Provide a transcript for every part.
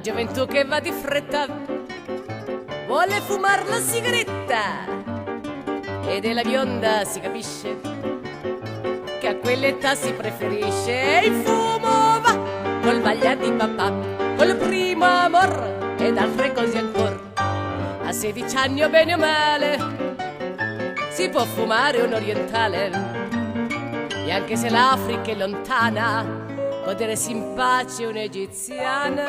gioventù che va di fretta, vuole fumar la sigaretta, e della bionda si capisce che a quell'età si preferisce. E il fumo va col vaglia di papà, col primo amor ed altre cose ancora. A 16 anni o bene o male si può fumare un orientale, e anche se l'Africa è lontana, godersi in pace un'egiziana.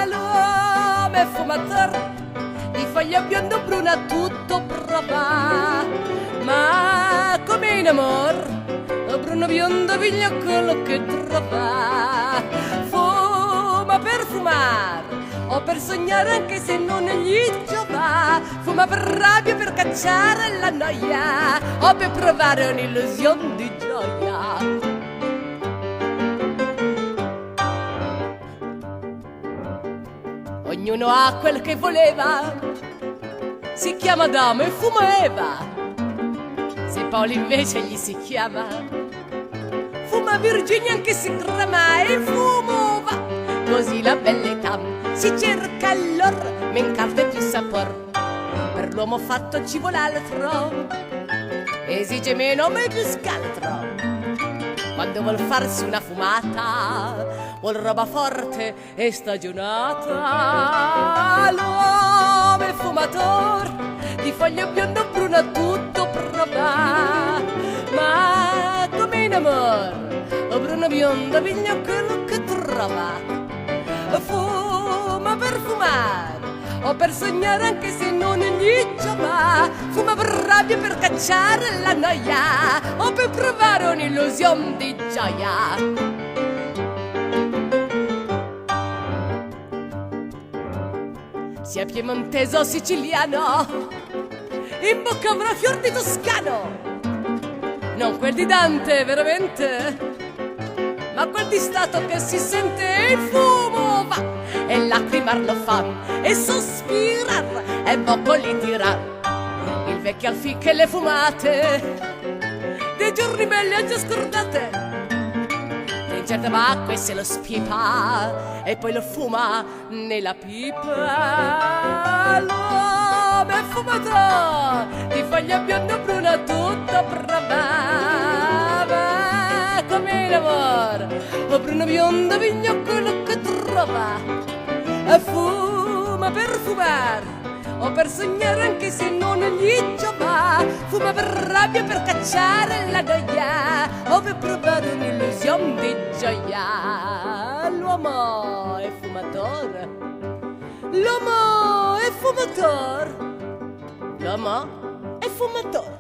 L'uomo è fumatore di foglia bionda o bruna, tutto prova, ma come in amor bruno biondo piglia quello che trova. Fuma per fumare o per sognare anche se non gli giova, fuma per rabbia, per cacciare la noia o per provare un'illusione di gioia. Ognuno ha quel che voleva, si chiama Adamo e fuma Eva. Se Paolo invece gli si chiama, fuma Virginia anche se trama, e il fumo va così la bella età si cerca allora, men carta e più sapor. Per l'uomo fatto ci vuole altro, esige meno ma è più scaltro. Quando vuol farsi una fumata, vuol roba forte e stagionata. L'uomo è fumatore di foglia bionda o bruna, tutto prova, ma come in amor o bruna bionda piglia quello che trova. Fuma per fumare o per sognare anche se non gli giova, fuma per rabbia, per cacciare la noia o per provare un'illusione di gioia. Sia piemontese o siciliano, in bocca avrà fior di toscano, non quel di Dante veramente, ma quel di Stato che si sente. Il fumo va e lacrimar lo fa, e sospirar e boccoli tirar. Il vecchio al fiche le fumate dei giorni belli ha già scordate, in certe acque se lo spipa e poi lo fuma nella pipa. L'uomo è fumatore di foglia bionda o bruna, tutto provava, come in amor o bruna bionda vigna quello che trova. Fuma per fumare o per sognare anche se non gli giova, fuma per rabbia, per cacciare la noia o per provare un'illusione di gioia. L'uomo è fumatore, l'uomo è fumatore, l'uomo è fumatore.